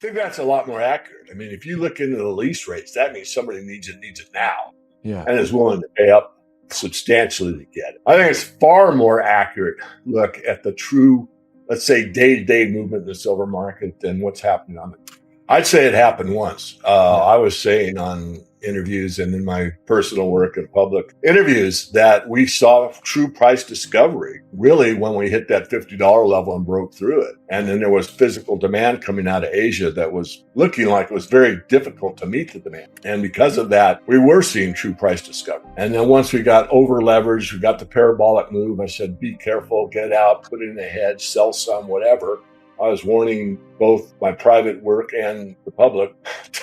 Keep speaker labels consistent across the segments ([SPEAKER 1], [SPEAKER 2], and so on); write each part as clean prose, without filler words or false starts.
[SPEAKER 1] I think that's a lot more accurate. I mean, if you look into the lease rates, that means somebody needs it now
[SPEAKER 2] Yeah.
[SPEAKER 1] and is willing to pay up substantially to get it. I think it's far more accurate look at the true, let's say, day-to-day movement in the silver market than what's happening on it. I'd say it happened once. I was saying on interviews and in my personal work and public interviews that we saw true price discovery really when we hit that $50 level and broke through it. And then there was physical demand coming out of Asia that was looking like it was very difficult to meet the demand. And because of that, we were seeing true price discovery. And then once we got over leveraged, we got the parabolic move, I said, be careful, get out, put it in a hedge, sell some, whatever. I was warning both my private work and the public,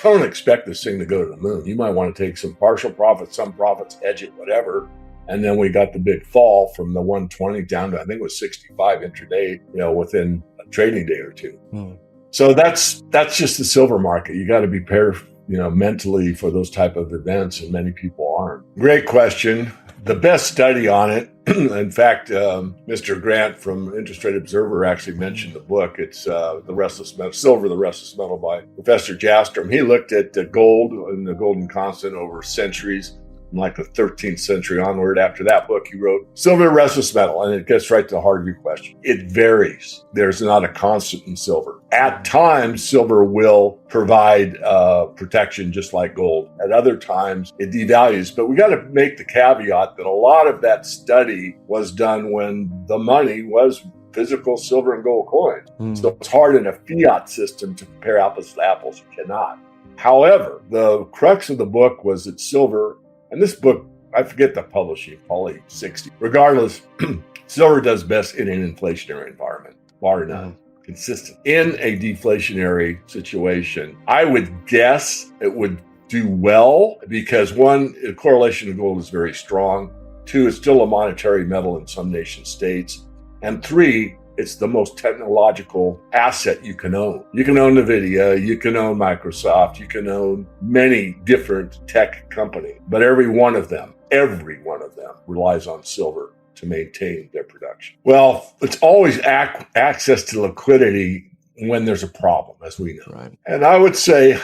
[SPEAKER 1] don't expect this thing to go to the moon. You might want to take some partial profits, some profits, hedge it, whatever. And then we got the big fall from the 120 down to, I think it was 65 intraday, within a trading day or two. So that's just the silver market. You got to be prepared, mentally for those type of events, and many people aren't. Great question. The best study on it, in fact, Mr. Grant from Interest Rate Observer actually mentioned the book. It's The Restless Metal, Silver, the Restless Metal by Professor Jastrom. He looked at gold and the golden constant over centuries, from like the 13th century onward. After that book, he wrote Silver, the Restless Metal, and it gets right to the heart of your question. It varies. There's not a constant in silver. At times, silver will provide protection just like gold. At other times, it devalues. But we got to make the caveat that a lot of that study was done when the money was physical silver and gold coins. So it's hard in a fiat system to compare apples to apples. You cannot. However, the crux of the book was that silver, and this book, I forget the publishing, probably 60. Regardless, silver does best in an inflationary environment, bar none. Consistent. In a deflationary situation, I would guess it would do well because one, the correlation to gold is very strong. Two, it's still a monetary metal in some nation states. And three, it's the most technological asset you can own. You can own NVIDIA, you can own Microsoft, you can own many different tech companies, but every one of them relies on silver to maintain their production. Well, it's always access to liquidity when there's a problem, as we know.
[SPEAKER 2] Right.
[SPEAKER 1] And I would say,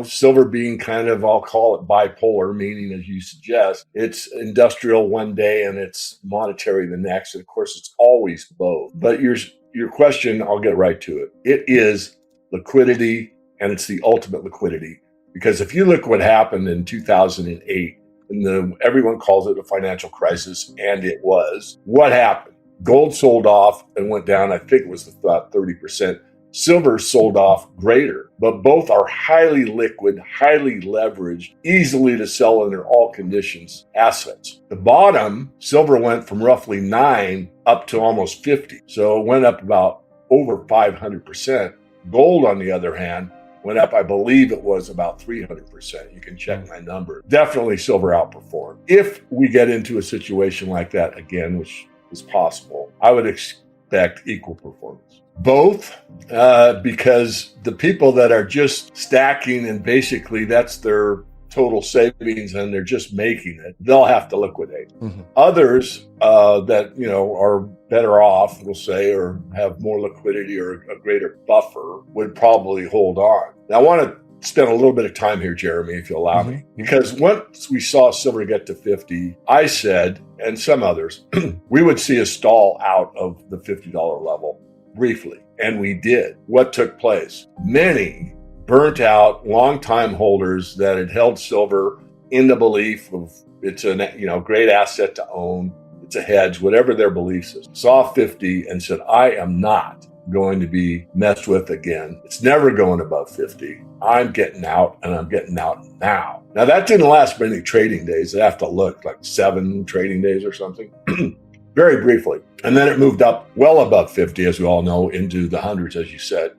[SPEAKER 1] silver being kind of, I'll call it bipolar, meaning, as you suggest, it's industrial one day and it's monetary the next. And of course, it's always both. But your question, I'll get right to it. It is liquidity, and it's the ultimate liquidity. Because if you look what happened in 2008, everyone calls it a financial crisis, and it was. What happened? Gold sold off and went down, I think it was about 30%. Silver sold off greater, but both are highly liquid, highly leveraged, easily to sell under all conditions assets. The bottom, silver went from roughly 9 up to almost 50. So it went up about over 500%. Gold, on the other hand, went up, I believe it was about 300%. You can check my number. Definitely silver outperformed. If we get into a situation like that again, which is possible, I would expect equal performance. Both, because the people that are just stacking and basically that's their total savings and they're just making it, they'll have to liquidate. Others that, are better off, we'll say, or have more liquidity or a greater buffer would probably hold on. Now, I want to spend a little bit of time here, Jeremy, if you allow me, because once we saw silver get to 50, I said, and some others, we would see a stall out of the $50 level briefly. And we did. What took place? Many burnt out long-time holders that had held silver in the belief of it's a great asset to own, it's a hedge, whatever their belief is, saw 50 and said, I am not going to be messed with again. It's never going above 50. I'm getting out, and I'm getting out now. Now, that didn't last many trading days. I have to look, like 7 trading days or something. Very briefly. And then it moved up well above 50, as we all know, into the hundreds, as you said.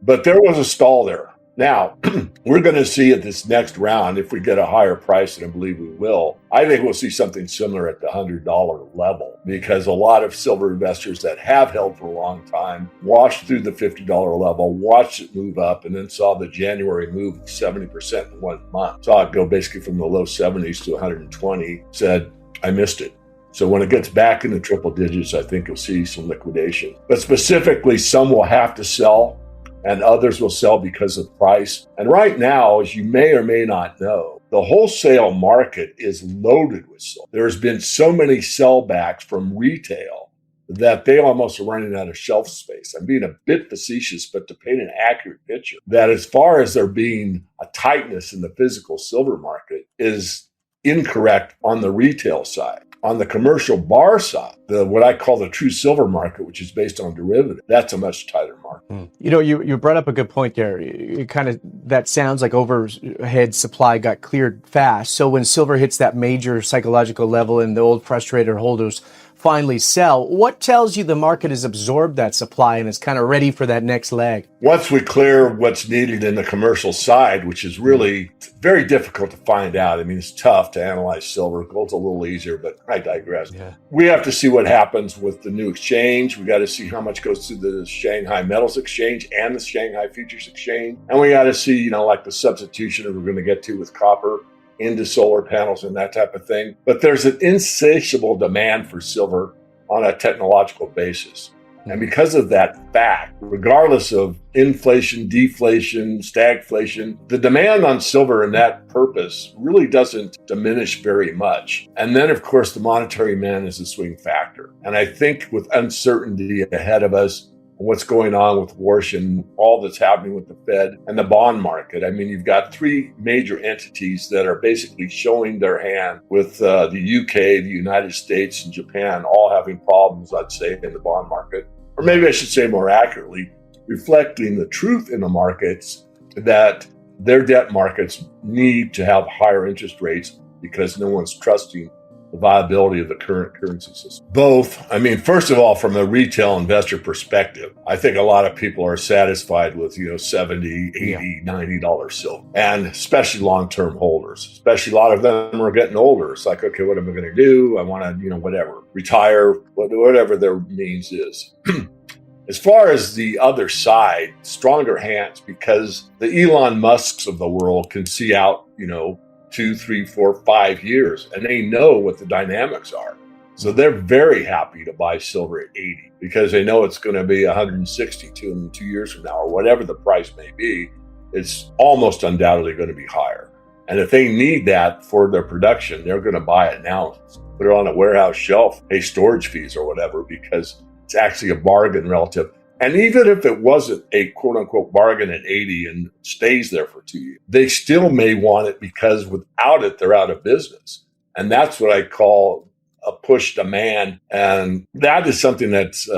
[SPEAKER 1] But there was a stall there. Now, we're going to see at this next round, if we get a higher price, and I believe we will, I think we'll see something similar at the $100 level, because a lot of silver investors that have held for a long time watched through the $50 level, watched it move up, and then saw the January move of 70% in 1 month. Saw it go basically from the low 70s to 120, said, I missed it. So when it gets back in the triple digits, I think you'll see some liquidation. But specifically, some will have to sell and others will sell because of price. And right now, as you may or may not know, the wholesale market is loaded with silver. There's been so many sellbacks from retail that they almost are running out of shelf space. I'm being a bit facetious, but to paint an accurate picture, that as far as there being a tightness in the physical silver market is incorrect on the retail side. On the commercial bar side, what I call the true silver market, which is based on derivative, that's a much tighter market.
[SPEAKER 2] You know, you brought up a good point there. It kind of, that sounds like overhead supply got cleared fast. So when silver hits that major psychological level and the old frustrated holders finally sell, what tells you the market has absorbed that supply and is kind of ready for that next leg?
[SPEAKER 1] Once we clear what's needed in the commercial side, which is really very difficult to find out. I mean, it's tough to analyze silver. Gold's a little easier, but I digress.
[SPEAKER 2] Yeah.
[SPEAKER 1] We have to see what happens with the new exchange. We got to see how much goes through the Shanghai Metals Exchange and the Shanghai Futures Exchange. And we got to see, like the substitution that we're going to get to with copper into solar panels and that type of thing. But there's an insatiable demand for silver on a technological basis. And because of that fact, regardless of inflation, deflation, stagflation, the demand on silver and that purpose really doesn't diminish very much. And then, of course, the monetary demand is a swing factor. And I think with uncertainty ahead of us, what's going on with Washington, all that's happening with the Fed and the bond market. I mean, you've got three major entities that are basically showing their hand with the UK, the United States, and Japan all having problems, I'd say, in the bond market. Or maybe I should say more accurately, reflecting the truth in the markets that their debt markets need to have higher interest rates because no one's trusting the viability of the current currency system. Both, I mean, first of all, from a retail investor perspective, I think a lot of people are satisfied with, $70, $80, $90 silver, and especially long-term holders, especially a lot of them are getting older. It's like, okay, what am I going to do? I want to, whatever, retire, whatever their means is. As far as the other side, stronger hands, because the Elon Musks of the world can see out, 2, 3, 4, 5 years, and they know what the dynamics are. So they're very happy to buy silver at 80 because they know it's going to be 162 in 2 years from now, or whatever the price may be. It's almost undoubtedly going to be higher. And if they need that for their production, they're going to buy it now, put it on a warehouse shelf, pay storage fees or whatever, because it's actually a bargain relative. And even if it wasn't a quote unquote bargain at 80 and stays there for 2 years, they still may want it because without it, they're out of business. And that's what I call a push demand. And that is something that's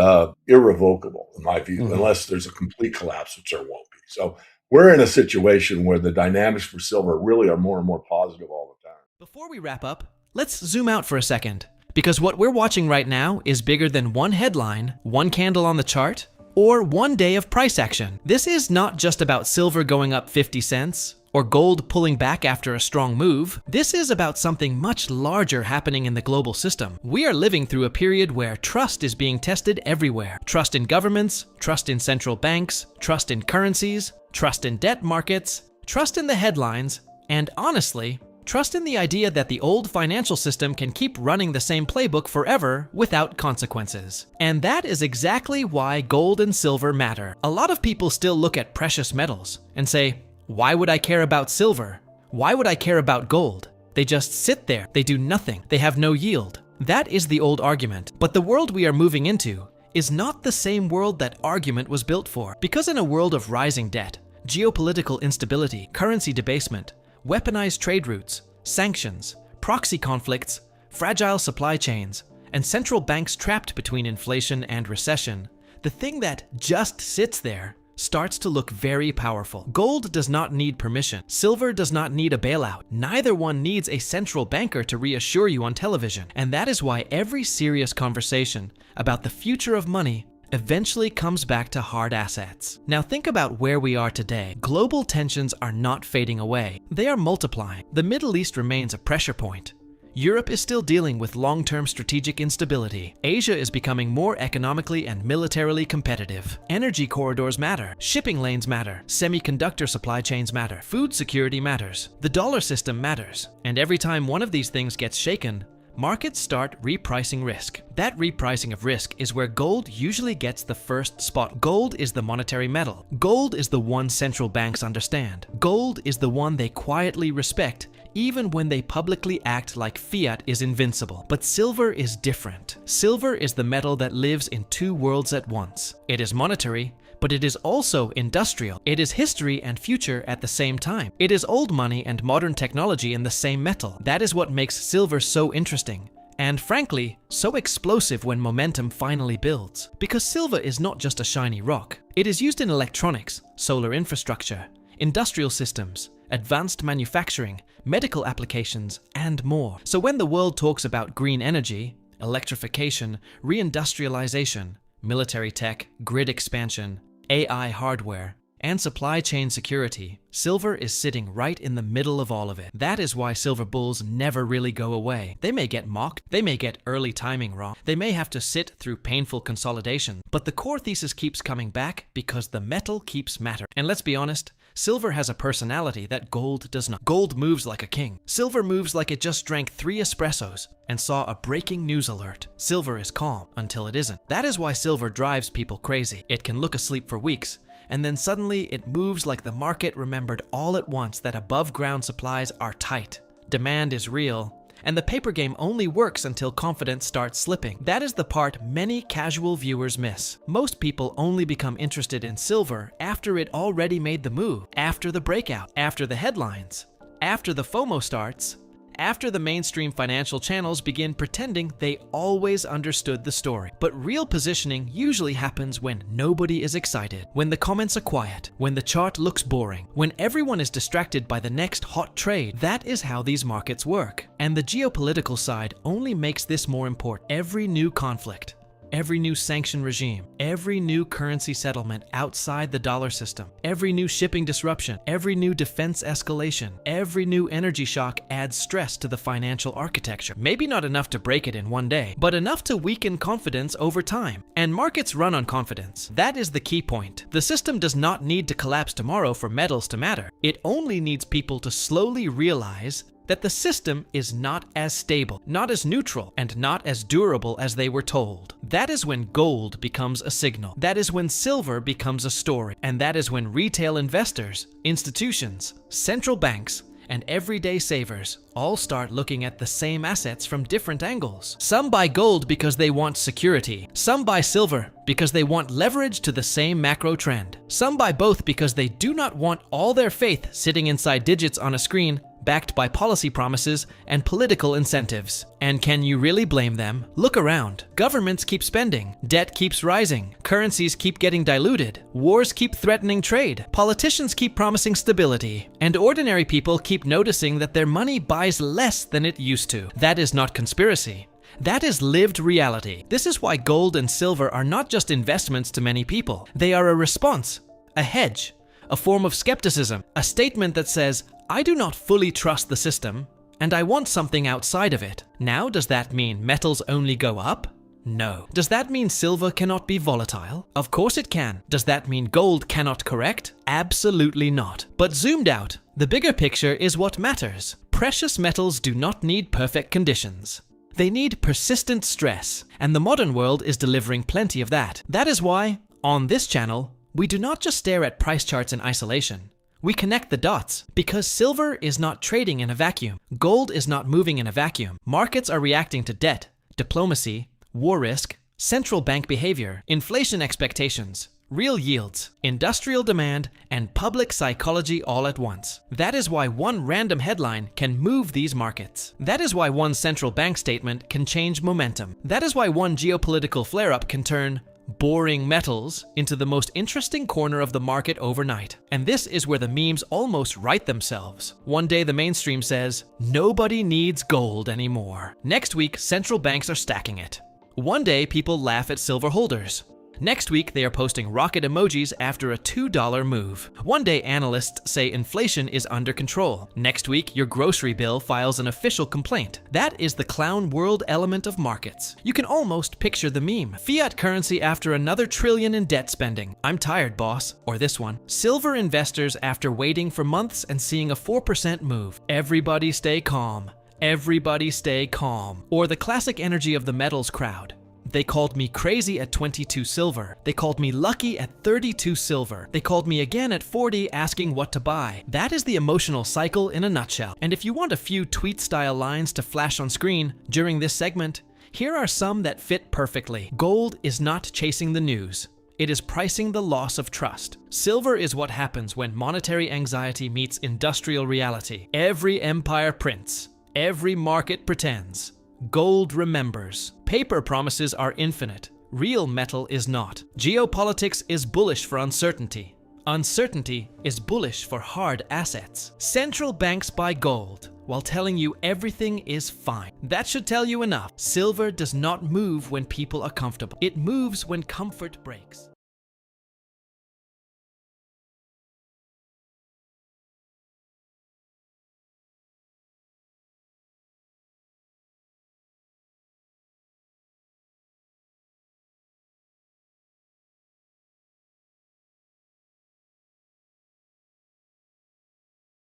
[SPEAKER 1] irrevocable in my view, unless there's a complete collapse, which there won't be. So we're in a situation where the dynamics for silver really are more and more positive all the time.
[SPEAKER 3] Before we wrap up, let's zoom out for a second, because what we're watching right now is bigger than one headline, one candle on the chart, or one day of price action. This is not just about silver going up 50 cents or gold pulling back after a strong move. This is about something much larger happening in the global system. We are living through a period where trust is being tested everywhere. Trust in governments, trust in central banks, trust in currencies, trust in debt markets, trust in the headlines, and honestly, trust in the idea that the old financial system can keep running the same playbook forever without consequences. And that is exactly why gold and silver matter. A lot of people still look at precious metals and say, why would I care about silver? Why would I care about gold? They just sit there, they do nothing, they have no yield. That is the old argument. But the world we are moving into is not the same world that argument was built for. Because in a world of rising debt, geopolitical instability, currency debasement, weaponized trade routes, sanctions, proxy conflicts, fragile supply chains, and central banks trapped between inflation and recession, the thing that just sits there starts to look very powerful. Gold does not need permission. Silver does not need a bailout. Neither one needs a central banker to reassure you on television. And that is why every serious conversation about the future of money eventually comes back to hard assets. Now think about where we are today. Global tensions are not fading away. They are multiplying. The Middle East remains a pressure point. Europe is still dealing with long-term strategic instability. Asia is becoming more economically and militarily competitive. Energy corridors matter. Shipping lanes matter. Semiconductor supply chains matter. Food security matters. The dollar system matters. And every time one of these things gets shaken, markets start repricing risk. That repricing of risk is where gold usually gets the first spot. Gold is the monetary metal. Gold is the one central banks understand. Gold is the one they quietly respect, even when they publicly act like fiat is invincible. But silver is different. Silver is the metal that lives in two worlds at once. It is monetary, but it is also industrial. It is history and future at the same time. It is old money and modern technology in the same metal. That is what makes silver so interesting, and frankly, so explosive when momentum finally builds. Because silver is not just a shiny rock. It is used in electronics, solar infrastructure, industrial systems, advanced manufacturing, medical applications, and more. So when the world talks about green energy, electrification, reindustrialization, military tech, grid expansion, AI hardware, and supply chain security, silver is sitting right in the middle of all of it. That is why silver bulls never really go away. They may get mocked, they may get early timing wrong, they may have to sit through painful consolidation, but the core thesis keeps coming back because the metal keeps mattering. And let's be honest, silver has a personality that gold does not. Gold moves like a king. Silver moves like it just drank 3 espressos and saw a breaking news alert. Silver is calm until it isn't. That is why silver drives people crazy. It can look asleep for weeks, and then suddenly it moves like the market remembered all at once that above ground supplies are tight, demand is real, and the paper game only works until confidence starts slipping. That is the part many casual viewers miss. Most people only become interested in silver after it already made the move, after the breakout, after the headlines, after the FOMO starts, after the mainstream financial channels begin pretending they always understood the story. But real positioning usually happens when nobody is excited, when the comments are quiet, when the chart looks boring, when everyone is distracted by the next hot trade. That is how these markets work. And the geopolitical side only makes this more important. Every new conflict, every new sanction regime, every new currency settlement outside the dollar system, every new shipping disruption, every new defense escalation, every new energy shock adds stress to the financial architecture. Maybe not enough to break it in one day, but enough to weaken confidence over time. And markets run on confidence. That is the key point. The system does not need to collapse tomorrow for metals to matter. It only needs people to slowly realize that the system is not as stable, not as neutral, and not as durable as they were told. That is when gold becomes a signal. That is when silver becomes a story. And that is when retail investors, institutions, central banks, and everyday savers all start looking at the same assets from different angles. Some buy gold because they want security. Some buy silver because they want leverage to the same macro trend. Some buy both because they do not want all their faith sitting inside digits on a screen, backed by policy promises and political incentives. And can you really blame them? Look around. Governments keep spending, debt keeps rising, currencies keep getting diluted, wars keep threatening trade, politicians keep promising stability, and ordinary people keep noticing that their money buys less than it used to. That is not conspiracy. That is lived reality. This is why gold and silver are not just investments to many people. They are a response, a hedge, a form of skepticism, a statement that says, I do not fully trust the system, and I want something outside of it. Now, does that mean metals only go up? No. Does that mean silver cannot be volatile? Of course it can. Does that mean gold cannot correct? Absolutely not. But zoomed out, the bigger picture is what matters. Precious metals do not need perfect conditions. They need persistent stress, and the modern world is delivering plenty of that. That is why, on this channel, we do not just stare at price charts in isolation. We connect the dots, because silver is not trading in a vacuum. Gold is not moving in a vacuum. Markets are reacting to debt, diplomacy, war risk, central bank behavior, inflation expectations, real yields, industrial demand, and public psychology all at once. That is why one random headline can move these markets. That is why one central bank statement can change momentum. That is why one geopolitical flare-up can turn boring metals into the most interesting corner of the market overnight. And this is where the memes almost write themselves. One day the mainstream says, nobody needs gold anymore. Next week, central banks are stacking it. One day people laugh at silver holders. Next week, they are posting rocket emojis after a $2 move. One day, analysts say inflation is under control. Next week, your grocery bill files an official complaint. That is the clown world element of markets. You can almost picture the meme. Fiat currency after another trillion in debt spending. I'm tired, boss. Or this one. Silver investors after waiting for months and seeing a 4% move. Everybody stay calm. everybody stay calm. Or the classic energy of the metals crowd. They called me crazy at 22 silver. They called me lucky at 32 silver. They called me again at 40 asking what to buy. That is the emotional cycle in a nutshell. And if you want a few tweet-style lines to flash on screen during this segment, here are some that fit perfectly. Gold is not chasing the news. It is pricing the loss of trust. Silver is what happens when monetary anxiety meets industrial reality. Every empire prints. Every market pretends. Gold remembers. Paper promises are infinite. Real metal is not. Geopolitics is bullish for uncertainty. Uncertainty is bullish for hard assets. Central banks buy gold while telling you everything is fine. That should tell you enough. Silver does not move when people are comfortable. It moves when comfort breaks.